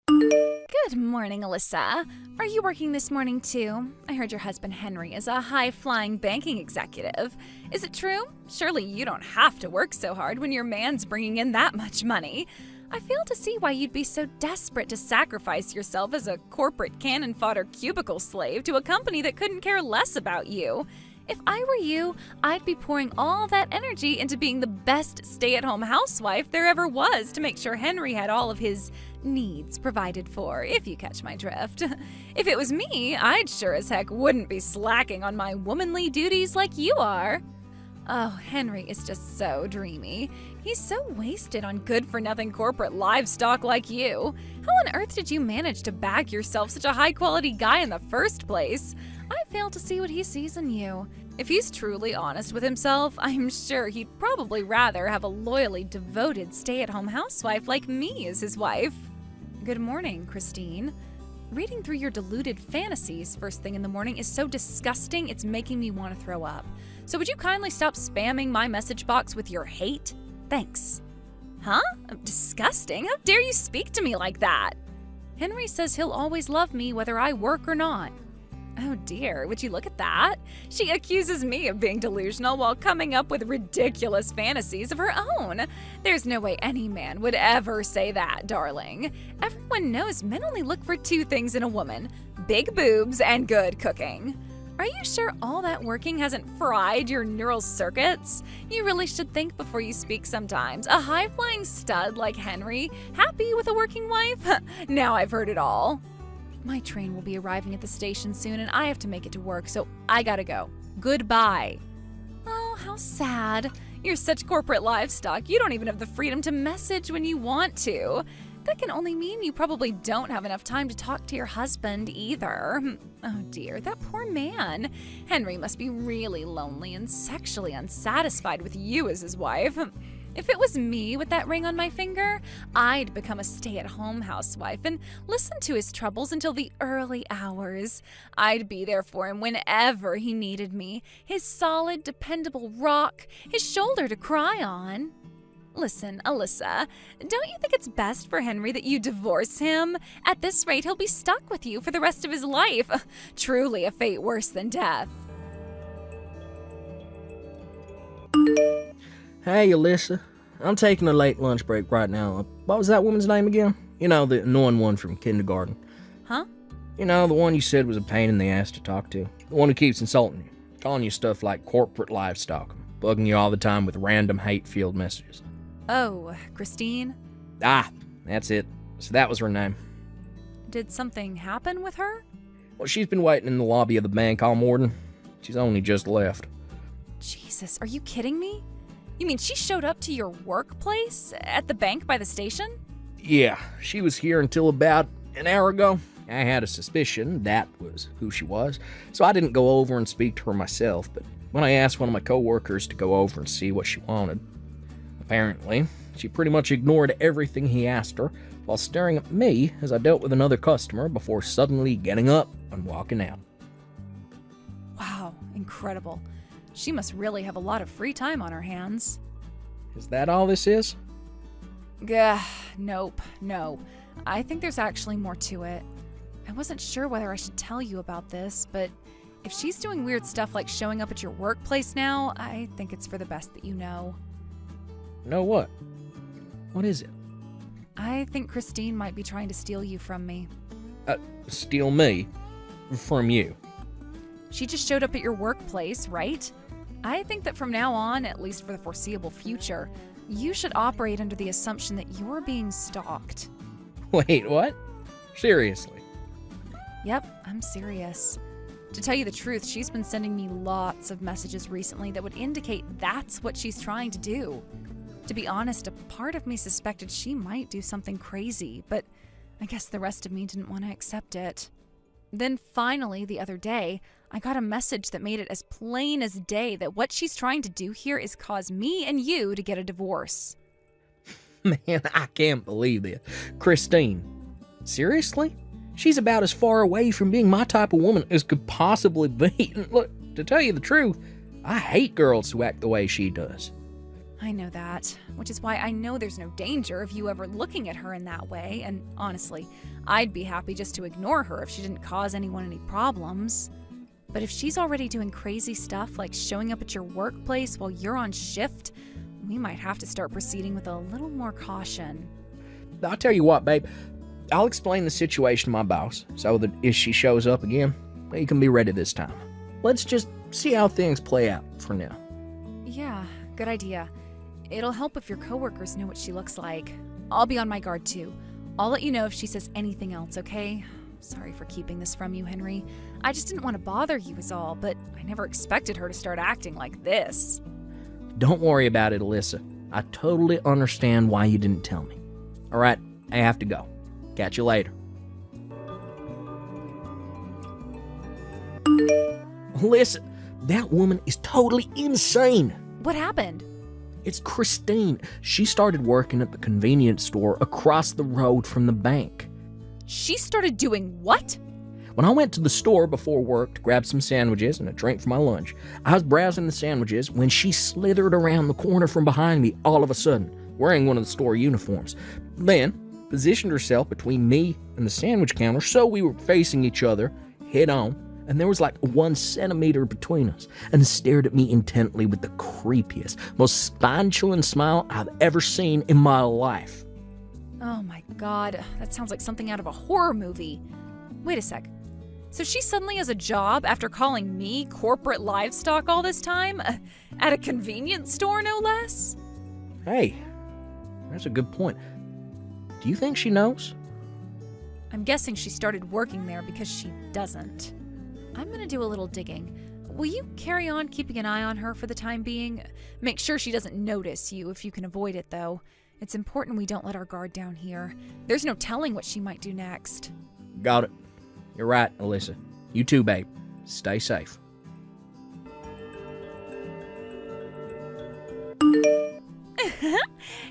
Good morning, Alyssa. Are you working this morning too? I heard your husband Henry is a high-flying banking executive. Is it true? Surely you don't have to work so hard when your man's bringing in that much money. I fail to see why you'd be so desperate to sacrifice yourself as a corporate cannon fodder cubicle slave to a company that couldn't care less about you. If I were you, I'd be pouring all that energy into being the best stay-at-home housewife there ever was to make sure Henry had all of his needs provided for, if you catch my drift. If it was me, I'd sure as heck wouldn't be slacking on my womanly duties like you are. Oh, Henry is just so dreamy. He's so wasted on good-for-nothing corporate livestock like you. How on earth did you manage to bag yourself such a high-quality guy in the first place? I fail to see what he sees in you. If he's truly honest with himself, I'm sure he'd probably rather have a loyally devoted stay-at-home housewife like me as his wife. Good morning, Christine. Reading through your deluded fantasies first thing in the morning is so disgusting it's making me want to throw up. So would you kindly stop spamming my message box with your hate? Thanks. Huh? Disgusting? How dare you speak to me like that? Henry says he'll always love me whether I work or not. Oh dear, would you look at that? She accuses me of being delusional while coming up with ridiculous fantasies of her own. There's no way any man would ever say that, darling. Everyone knows men only look for two things in a woman: big boobs and good cooking. Are you sure all that working hasn't fried your neural circuits? You really should think before you speak sometimes. A high-flying stud like Henry, happy with a working wife? Now I've heard it all. My train will be arriving at the station soon and I have to make it to work, so I gotta go. Goodbye. Oh, how sad. You're such corporate livestock, you don't even have the freedom to message when you want to. That can only mean you probably don't have enough time to talk to your husband either. Oh dear, that poor man. Henry must be really lonely and sexually unsatisfied with you as his wife. If it was me with that ring on my finger, I'd become a stay-at-home housewife and listen to his troubles until the early hours. I'd be there for him whenever he needed me, his solid, dependable rock, his shoulder to cry on. Listen, Alyssa, don't you think it's best for Henry that you divorce him? At this rate, he'll be stuck with you for the rest of his life. Truly a fate worse than death. Hey, Alyssa. I'm taking a late lunch break right now. What was that woman's name again? You know, the annoying one from kindergarten. Huh? You know, the one you said was a pain in the ass to talk to. The one who keeps insulting you, calling you stuff like corporate livestock, bugging you all the time with random hate-filled messages. Oh, Christine? Ah, that's it. So that was her name. Did something happen with her? Well, she's been waiting in the lobby of the bank all morning. She's only just left. Jesus, are you kidding me? You mean she showed up to your workplace at the bank by the station? Yeah, she was here until about an hour ago. I had a suspicion that was who she was, so I didn't go over and speak to her myself, but when I asked one of my coworkers to go over and see what she wanted, apparently, she pretty much ignored everything he asked her while staring at me as I dealt with another customer before suddenly getting up and walking out. Wow, incredible. She must really have a lot of free time on her hands. Is that all this is? Gah, nope, no. I think there's actually more to it. I wasn't sure whether I should tell you about this, but if she's doing weird stuff like showing up at your workplace now, I think it's for the best that you know. Know what? What is it? I think Christine might be trying to steal you from me. Steal me? From you? She just showed up at your workplace, right? I think that from now on, at least for the foreseeable future, you should operate under the assumption that you're being stalked. Wait, what? Seriously? Yep, I'm serious. To tell you the truth, she's been sending me lots of messages recently that would indicate that's what she's trying to do. To be honest, a part of me suspected she might do something crazy, but I guess the rest of me didn't want to accept it. Then finally, the other day, I got a message that made it as plain as day that what she's trying to do here is cause me and you to get a divorce. Man, I can't believe this. Christine, seriously? She's about as far away from being my type of woman as could possibly be. Look, to tell you the truth, I hate girls who act the way she does. I know that, which is why I know there's no danger of you ever looking at her in that way, and honestly, I'd be happy just to ignore her if she didn't cause anyone any problems. But if she's already doing crazy stuff like showing up at your workplace while you're on shift, we might have to start proceeding with a little more caution. I'll tell you what, babe. I'll explain the situation to my boss so that if she shows up again, you can be ready this time. Let's just see how things play out for now. Yeah, good idea. It'll help if your coworkers know what she looks like. I'll be on my guard too. I'll let you know if she says anything else, okay? Sorry for keeping this from you, Henry. I just didn't want to bother you is all, but I never expected her to start acting like this. Don't worry about it, Alyssa. I totally understand why you didn't tell me. All right, I have to go. Catch you later. Alyssa, that woman is totally insane. What happened? It's Christine. She started working at the convenience store across the road from the bank. She started doing what? When I went to the store before work to grab some sandwiches and a drink for my lunch, I was browsing the sandwiches when she slithered around the corner from behind me all of a sudden, wearing one of the store uniforms. Then, positioned herself between me and the sandwich counter so we were facing each other, head on, and there was like 1 centimeter between us, and stared at me intently with the creepiest, most spine-chilling smile I've ever seen in my life. Oh my god, that sounds like something out of a horror movie. Wait a sec. So she suddenly has a job after calling me corporate livestock all this time? At a convenience store, no less? Hey, that's a good point. Do you think she knows? I'm guessing she started working there because she doesn't. I'm gonna do a little digging. Will you carry on keeping an eye on her for the time being? Make sure she doesn't notice you if you can avoid it, though. It's important we don't let our guard down here. There's no telling what she might do next. Got it. You're right, Alyssa. You too, babe. Stay safe.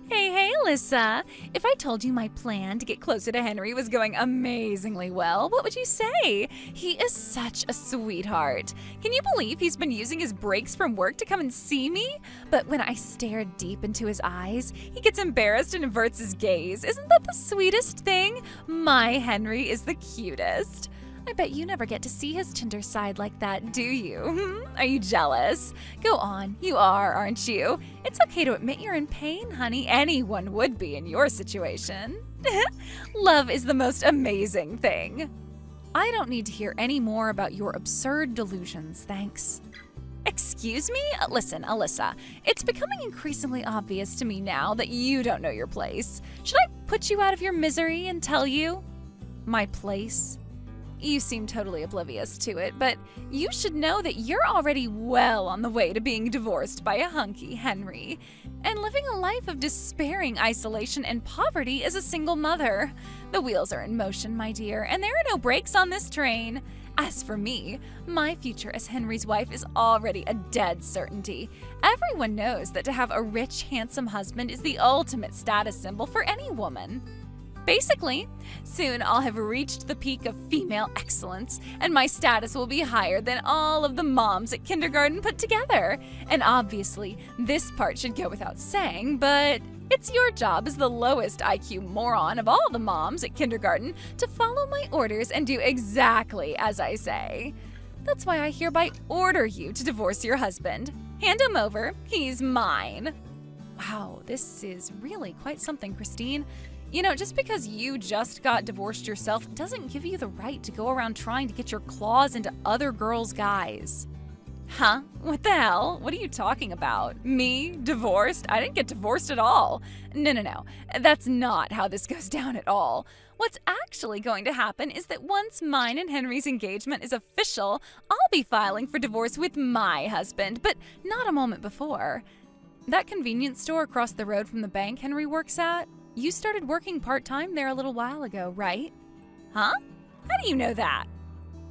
Hey, Alyssa. If I told you my plan to get closer to Henry was going amazingly well, what would you say? He is such a sweetheart. Can you believe he's been using his breaks from work to come and see me? But when I stare deep into his eyes, he gets embarrassed and averts his gaze. Isn't that the sweetest thing? My Henry is the cutest. I bet you never get to see his tender side like that, do you? Are you jealous? Go on, you are, aren't you? It's okay to admit you're in pain, honey. Anyone would be in your situation. Love is the most amazing thing. I don't need to hear any more about your absurd delusions, thanks. Excuse me? Listen, Alyssa, it's becoming increasingly obvious to me now that you don't know your place. Should I put you out of your misery and tell you? My place? You seem totally oblivious to it, but you should know that you're already well on the way to being divorced by a hunky Henry, and living a life of despairing isolation and poverty as a single mother. The wheels are in motion, my dear, and there are no brakes on this train. As for me, my future as Henry's wife is already a dead certainty. Everyone knows that to have a rich, handsome husband is the ultimate status symbol for any woman. Basically, soon I'll have reached the peak of female excellence, and my status will be higher than all of the moms at kindergarten put together. And obviously, this part should go without saying, but it's your job as the lowest IQ moron of all the moms at kindergarten to follow my orders and do exactly as I say. That's why I hereby order you to divorce your husband. Hand him over. He's mine. Wow, this is really quite something, Christine. You know, just because you just got divorced yourself doesn't give you the right to go around trying to get your claws into other girls' guys. Huh? What the hell? What are you talking about? Me? Divorced? I didn't get divorced at all. No. That's not how this goes down at all. What's actually going to happen is that once mine and Henry's engagement is official, I'll be filing for divorce with my husband, but not a moment before. That convenience store across the road from the bank Henry works at? You started working part-time there a little while ago, right? Huh? How do you know that?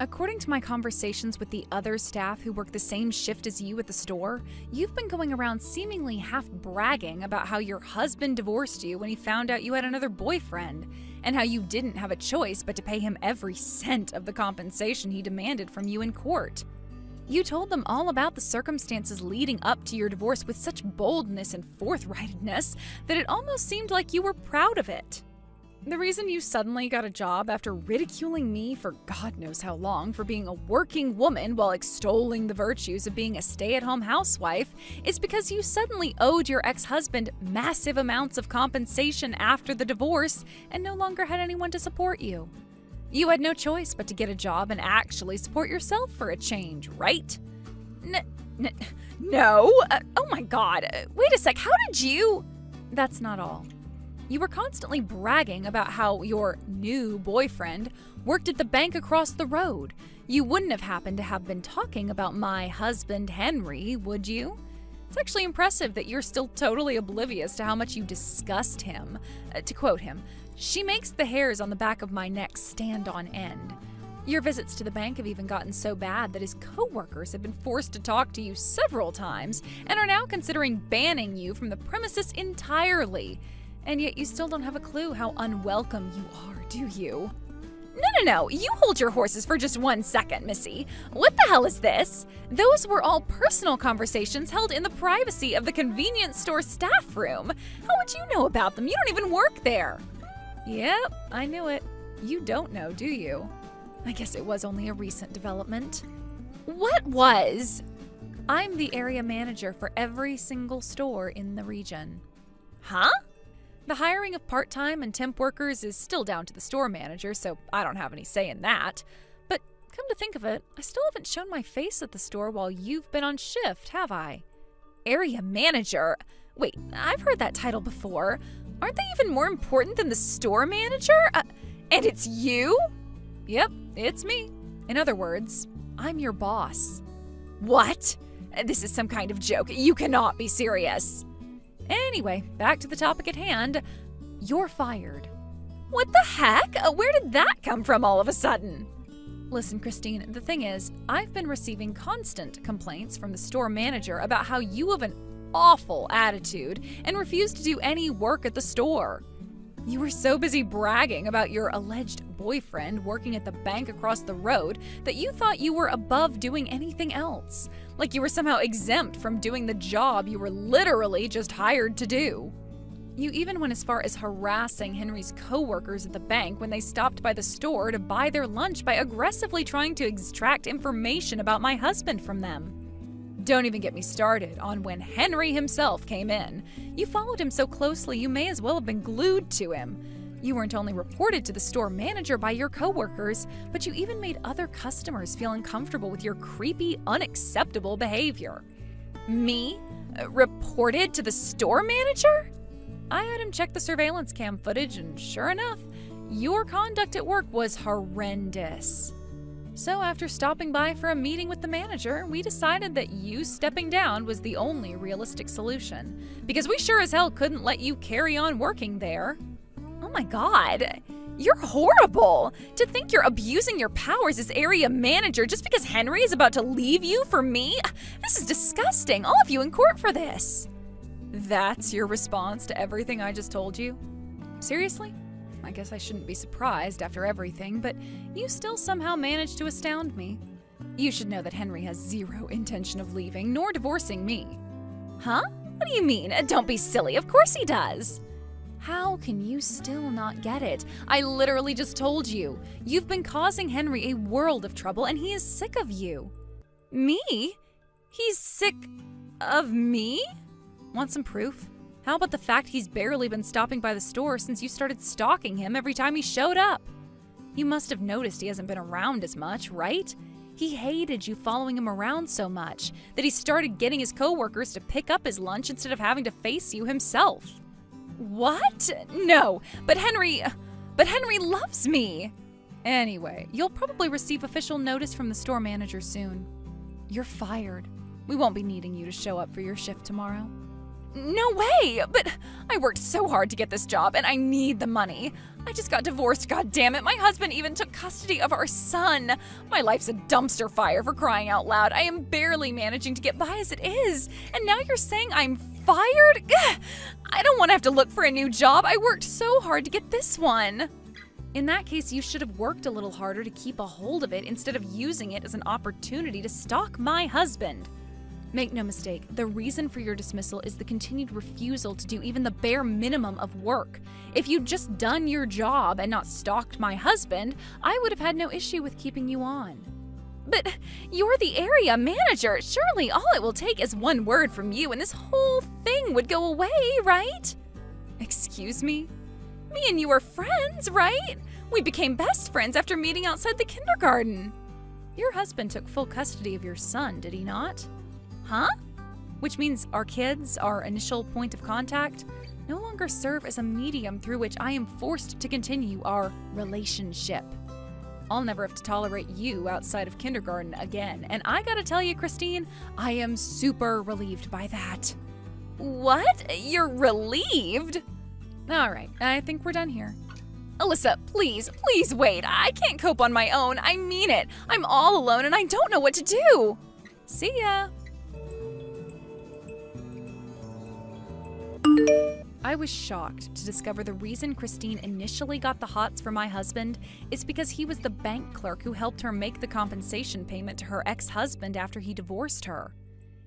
According to my conversations with the other staff who work the same shift as you at the store, you've been going around seemingly half bragging about how your husband divorced you when he found out you had another boyfriend, and how you didn't have a choice but to pay him every cent of the compensation he demanded from you in court. You told them all about the circumstances leading up to your divorce with such boldness and forthrightedness that it almost seemed like you were proud of it. The reason you suddenly got a job after ridiculing me for God knows how long for being a working woman while extolling the virtues of being a stay-at-home housewife is because you suddenly owed your ex-husband massive amounts of compensation after the divorce and no longer had anyone to support you. You had no choice but to get a job and actually support yourself for a change, right? No. Oh my God. Wait a sec. How did you? That's not all. You were constantly bragging about how your new boyfriend worked at the bank across the road. You wouldn't have happened to have been talking about my husband, Henry, would you? It's actually impressive that you're still totally oblivious to how much you disgust him. To quote him, "She makes the hairs on the back of my neck stand on end." Your visits to the bank have even gotten so bad that his co-workers have been forced to talk to you several times and are now considering banning you from the premises entirely. And yet you still don't have a clue how unwelcome you are, do you? No. You hold your horses for just 1 second, Missy. What the hell is this? Those were all personal conversations held in the privacy of the convenience store staff room. How would you know about them? You don't even work there. Yep, I knew it. You don't know, do you? I guess it was only a recent development. What was? I'm the area manager for every single store in the region. Huh? The hiring of part-time and temp workers is still down to the store manager, so I don't have any say in that. But come to think of it, I still haven't shown my face at the store while you've been on shift, have I? Area manager? Wait, I've heard that title before. Aren't they even more important than the store manager? And it's you? Yep, it's me. In other words, I'm your boss. What? This is some kind of joke. You cannot be serious. Anyway, back to the topic at hand. You're fired. What the heck? Where did that come from all of a sudden? Listen, Christine, the thing is, I've been receiving constant complaints from the store manager about how you have an awful attitude and refuse to do any work at the store. You were so busy bragging about your alleged boyfriend working at the bank across the road that you thought you were above doing anything else. Like you were somehow exempt from doing the job you were literally just hired to do. You even went as far as harassing Henry's co-workers at the bank when they stopped by the store to buy their lunch by aggressively trying to extract information about my husband from them. Don't even get me started on when Henry himself came in. You followed him so closely you may as well have been glued to him. You weren't only reported to the store manager by your coworkers, but you even made other customers feel uncomfortable with your creepy, unacceptable behavior. Me? Reported to the store manager? I had him check the surveillance cam footage, and sure enough, your conduct at work was horrendous. So after stopping by for a meeting with the manager, we decided that you stepping down was the only realistic solution, because we sure as hell couldn't let you carry on working there. Oh my God, you're horrible! To think you're abusing your powers as area manager just because Henry is about to leave you for me? This is disgusting. I'll have you in court for this. That's your response to everything I just told you? Seriously? I guess I shouldn't be surprised after everything, but you still somehow managed to astound me. You should know that Henry has zero intention of leaving, nor divorcing me. Huh? What do you mean? Don't be silly. Of course he does. How can you still not get it? I literally just told you. You've been causing Henry a world of trouble, and he is sick of you. Me? He's sick of me? Want some proof? How about the fact he's barely been stopping by the store since you started stalking him every time he showed up? You must have noticed he hasn't been around as much, right? He hated you following him around so much that he started getting his coworkers to pick up his lunch instead of having to face you himself. What? No, but Henry loves me. Anyway, you'll probably receive official notice from the store manager soon. You're fired. We won't be needing you to show up for your shift tomorrow. No way! But I worked so hard to get this job, and I need the money. I just got divorced, goddammit. My husband even took custody of our son. My life's a dumpster fire, for crying out loud. I am barely managing to get by as it is. And now you're saying I'm fired? Ugh, I don't want to have to look for a new job. I worked so hard to get this one. In that case, you should have worked a little harder to keep a hold of it instead of using it as an opportunity to stalk my husband. Make no mistake, the reason for your dismissal is the continued refusal to do even the bare minimum of work. If you'd just done your job and not stalked my husband, I would have had no issue with keeping you on. But you're the area manager. Surely all it will take is one word from you and this whole thing would go away, right? Excuse me? Me and you were friends, right? We became best friends after meeting outside the kindergarten. Your husband took full custody of your son, did he not? Huh? Which means our kids, our initial point of contact, no longer serve as a medium through which I am forced to continue our relationship. I'll never have to tolerate you outside of kindergarten again, and I gotta tell you, Christine, I am super relieved by that. What? You're relieved? All right, I think we're done here. Alyssa, please wait. I can't cope on my own. I mean it. I'm all alone and I don't know what to do. See ya. I was shocked to discover the reason Christine initially got the hots for my husband is because he was the bank clerk who helped her make the compensation payment to her ex-husband after he divorced her.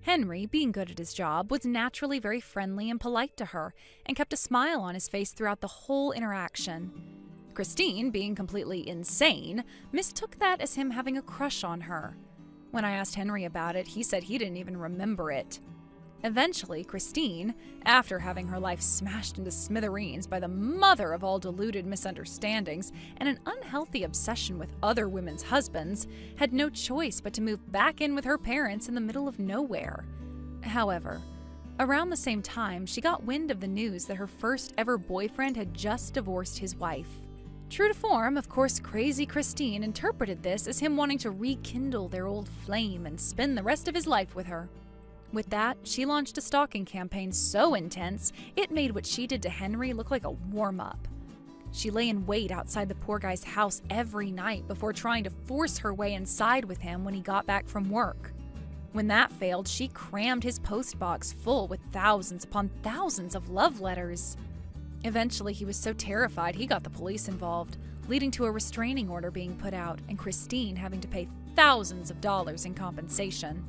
Henry, being good at his job, was naturally very friendly and polite to her and kept a smile on his face throughout the whole interaction. Christine, being completely insane, mistook that as him having a crush on her. When I asked Henry about it, he said he didn't even remember it. Eventually, Christine, after having her life smashed into smithereens by the mother of all deluded misunderstandings and an unhealthy obsession with other women's husbands, had no choice but to move back in with her parents in the middle of nowhere. However, around the same time, she got wind of the news that her first ever boyfriend had just divorced his wife. True to form, of course, crazy Christine interpreted this as him wanting to rekindle their old flame and spend the rest of his life with her. With that, she launched a stalking campaign so intense, it made what she did to Henry look like a warm-up. She lay in wait outside the poor guy's house every night before trying to force her way inside with him when he got back from work. When that failed, she crammed his postbox full with thousands upon thousands of love letters. Eventually, he was so terrified he got the police involved, leading to a restraining order being put out and Christine having to pay thousands of dollars in compensation.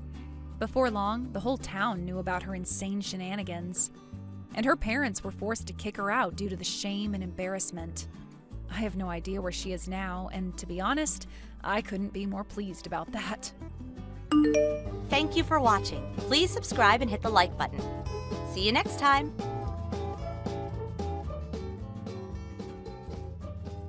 Before long, the whole town knew about her insane shenanigans, and her parents were forced to kick her out due to the shame and embarrassment. I have no idea where she is now, and to be honest, I couldn't be more pleased about that. Thank you for watching. Please subscribe and hit the like button. See you next time.